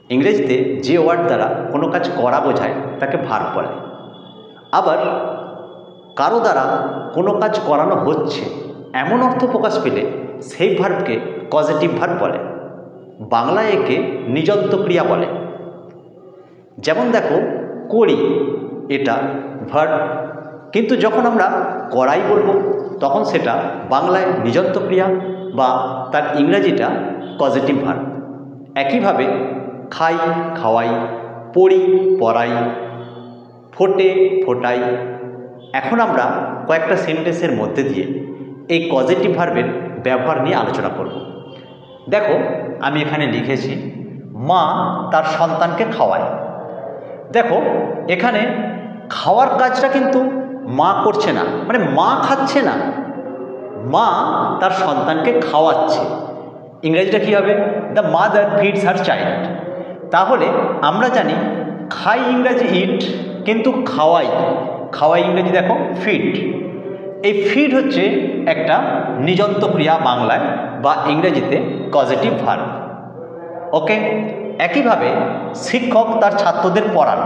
ইংরেজিতে যে ওয়ার্ড দ্বারা কোনো কাজ করা বোঝায় তাকে ভার্ব বলে। আবার কারো দ্বারা কোনো কাজ করানো হচ্ছে এমন অর্থ প্রকাশ পেলে সেই ভার্বকে কজেটিভ ভার্ব বলে। বাংলায় একে নিযন্ত ক্রিয়া বলে। যেমন দেখো, করি, এটা ভার্ব, কিন্তু যখন আমরা করাই বলবো তখন সেটা বাংলায় নিযন্ত ক্রিয়া বা তার ইংরাজিটা কজেটিভ ভার্ব। একইভাবে খাই, খাওয়াই, পড়ি, পড়াই, ফোটে, ফোটাই। এখন আমরা কয়েকটা সেন্টেন্সের মধ্যে দিয়ে এই কজেটিভ ভার্বের ব্যবহার নিয়ে আলোচনা করব। দেখো, আমি এখানে লিখেছি মা তার সন্তানকে খাওয়ায়। দেখো, এখানে খাওয়ার কাজটা কিন্তু মা করছে না, মানে মা খাচ্ছে না, মা তার সন্তানকে খাওয়াচ্ছে। ইংরেজিটা কী হবে? The mother feeds her child. তাহলে আমরা জানি খাই ইংরাজি ইট, কিন্তু খাওয়াই, খাওয়াই ইংরেজি দেখো ফিড। এই ফিড হচ্ছে একটা নিযন্ত ক্রিয়া বাংলায় বা ইংরেজিতে কজেটিভ ভার্ব। ওকে, একইভাবে শিক্ষক তার ছাত্রদের পড়ান।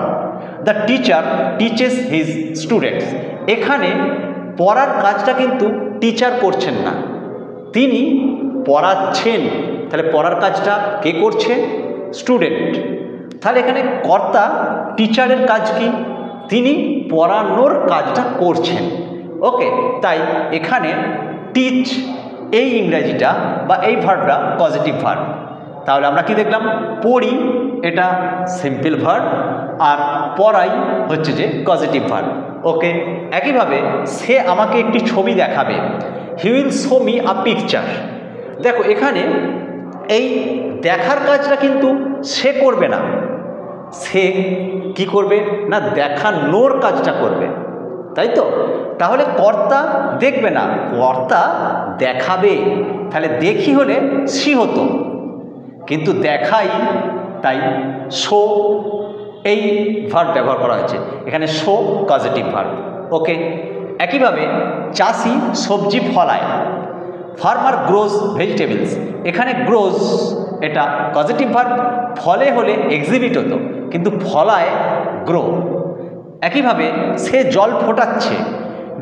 The teacher teaches his students. এখানে পড়ার কাজটা কিন্তু টিচার করছেন না, তিনি পড়াচ্ছেন। তাহলে পড়ার কাজটা কে করছে? স্টুডেন্ট। তাহলে এখানে কর্তা টিচারের কাজ কি? তিনি পড়ানোর কাজটা করছেন। ওকে, তাই এখানে টিচ এই ইংরেজিটা বা এই ভার্বটা পজিটিভ ভার্ব। তাহলে আমরা কি দেখলাম? পড়ি এটা সিম্পল ভার্ব, আর পড়াই হচ্ছে যে পজিটিভ ভার্ব। ওকে, একইভাবে সে আমাকে একটি ছবি দেখাবে। He will show me a picture. দেখো, এখানে এই দেখার কাজটা কিন্তু সে করবে না, সে কি করবে না দেখানোর কাজটা করবে, তাই তো? তাহলে কর্তা দেখবে না, কর্তা দেখাবে। তাহলে দেখি হলে সি হতো, কিন্তু দেখাই, তাই শো এই ভার্ব ব্যবহার করা হয়েছে। এখানে শো পজিটিভ ভার্ব। ওকে, একইভাবে চাষি সবজি ফলায়। Farmer grows vegetables. এখানে গ্রোজ এটা পজিটিভ ভার্ব, ফলে হলে এক্সিবিট হতো, কিন্তু ফলায় গ্রো। একইভাবে সে জল ফোটাচ্ছে।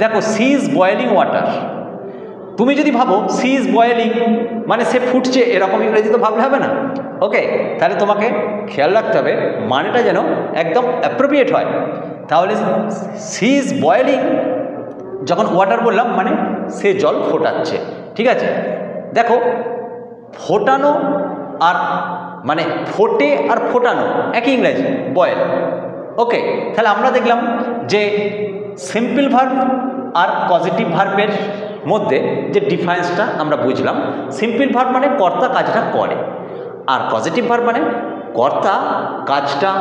দেখো, সি ইজ বয়েলিং ওয়াটার। তুমি যদি ভাবো সি ইজ বয়েলিং মানে সে ফুটছে, এরকম ইংরেজি তো ভাবলে হবে না। ওকে, তাহলে তোমাকে খেয়াল রাখতে হবে মানেটা যেন একদম অ্যাপ্রোপ্রিয়েট হয়। তাহলে সি ইজ বয়েলিং, যখন ওয়াটার বললাম মানে সে জল ফোটাচ্ছে। ঠিক আছে, দেখো ফোটানো আর মানে ফোটে আর ফোটানো একই ইংরেজি, বয়েল। ওকে, তাহলে আমরা দেখলাম যে সিম্পল ভার্ব আর পজিটিভ ভার্বের মধ্যে যে ডিফারেন্সটা আমরা বুঝলাম। সিম্পল ভার্ব মানে কর্তা কাজটা করে, আর পজিটিভ ভার্ব মানে কর্তা কাজটা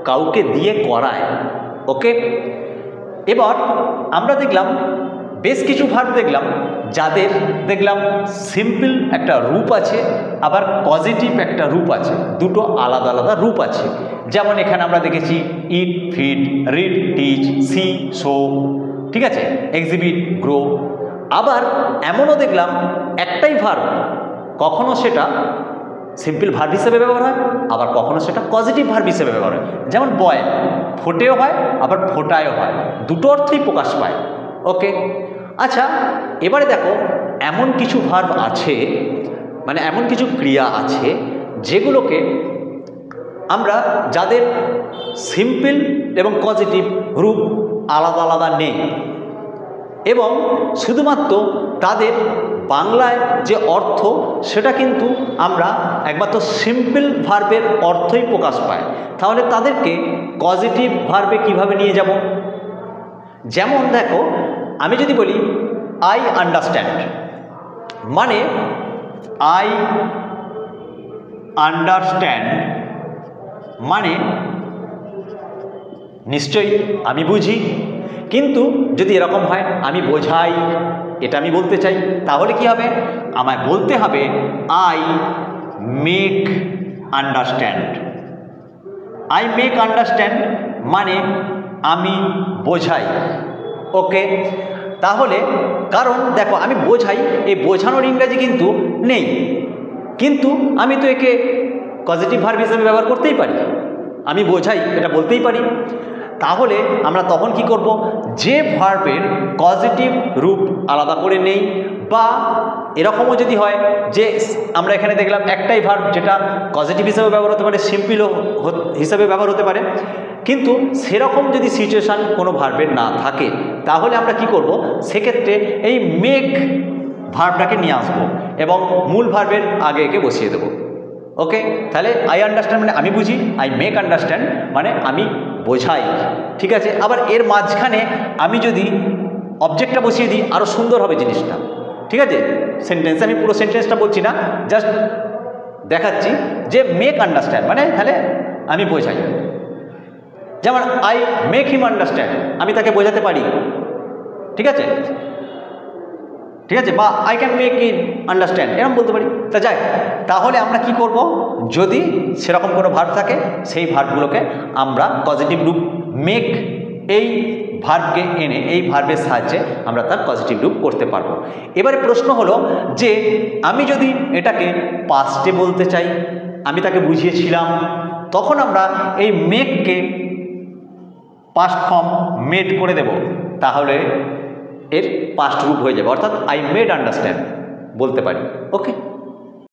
কাউকে দিয়ে করায়। ওকে, এবার আমরা দেখলাম বেশ কিছু ভার্ব দেখলাম যাদের দেখলাম সিম্পল একটা রূপ আছে, আবার পজিটিভ একটা রূপ আছে, দুটো আলাদা আলাদা রূপ আছে। যেমন এখানে আমরা দেখেছি eat, feed, read, teach, see, show, ঠিক আছে, এক্সিবিট, গ্রো। আবার এমনও দেখলাম একটাই ভার্ব কখনো সেটা সিম্পল ভার্ব হিসেবে ব্যবহার হয়, আবার কখনো সেটা পজিটিভ ভার্ব হিসেবে ব্যবহার হয়। যেমন বয়েল, ফোটেও হয় আবার ফোটায়ও হয়, দুটো অর্থই প্রকাশ পায়। ওকে, আচ্ছা, এবারে দেখো এমন কিছু ভার্ব আছে, মানে এমন কিছু ক্রিয়া আছে যেগুলোকে আমরা যাদের সিম্পল এবং পজিটিভ রূপ আলাদা আলাদা নেই, এবং শুধুমাত্র তাদের বাংলায় যে অর্থ সেটা কিন্তু আমরা একমাত্র সিম্পল ভার্বের অর্থই প্রকাশ পায়। তাহলে তাদেরকে পজিটিভ ভার্বে কিভাবে নিয়ে যাব? যেমন দেখো, আমি যদি বলি আই আন্ডারস্ট্যান্ড, মানে আই আন্ডারস্ট্যান্ড মানে নিশ্চয়ই আমি বুঝি। কিন্তু যদি এরকম হয় আমি বোঝাই, এটা আমি বলতে চাই, তাহলে কি হবে? আমায় বলতে হবে I make understand. I make understand মানে আমি বোঝাই। ওকে, তাহলে কারণ দেখো আমি বোঝাই, এই বোঝানোর ইংরাজি কিন্তু নেই, কিন্তু আমি তো একে পজিটিভ ভার্ব হিসেবে ব্যবহার করতেই পারি, আমি বোঝাই এটা বলতেই পারি। তাহলে আমরা তখন কি করব, যে ভার্বের পজিটিভ রূপ আলাদা করে নেই, বা এরকমও যদি হয় যে আমরা এখানে দেখলাম একটাই ভার্ব যেটা পজিটিভ হিসেবে ব্যবহার হতে পারে, সিম্পলও হিসাবে ব্যবহার হতে পারে, কিন্তু সেরকম যদি সিচুয়েশান কোনো ভার্বের না থাকে, তাহলে আমরা কি করব, সেক্ষেত্রে এই মেক ভার্বটাকে নিয়ে আসবো এবং মূল ভার্বের আগে একে বসিয়ে দেবো। ওকে, তাহলে আই আন্ডারস্ট্যান্ড মানে আমি বুঝি, আই মেক আন্ডারস্ট্যান্ড মানে আমি বোঝাই, ঠিক আছে। আবার এর মাঝখানে আমি যদি অবজেক্টটা বসিয়ে দিই আরও সুন্দর হবে জিনিসটা, ঠিক আছে। সেন্টেন্স আমি পুরো সেন্টেন্সটা বলছি না, জাস্ট দেখাচ্ছি যে মেক আন্ডারস্ট্যান্ড মানে তাহলে আমি বোঝাই, যেমন আই মেক হিম আন্ডারস্ট্যান্ড, আমি তাকে বোঝাতে পারি, ঠিক আছে, ঠিক আছে, বা I can make it understand এরকম বলতে পারি। তা যাই, তাহলে আমরা কি করব, যদি সেরকম কোনো ভার্ব থাকে সেই ভার্বগুলোকে আমরা পজিটিভ রূপ মেক এই ভার্বকে এনে এই ভার্বের সাহায্যে আমরা তার পজিটিভ রূপ করতে পারবো। এবারে প্রশ্ন হলো যে আমি যদি এটাকে পাস্টে বলতে চাই, আমি তাকে বুঝিয়েছিলাম, তখন আমরা এই মেককে পাস্ট ফর্ম মেড করে দেব, তাহলে এর পাস্ট রূপ হয়ে যাবে, অর্থাৎ আই মেড আন্ডারস্ট্যান্ড বলতে পারি। ওকে।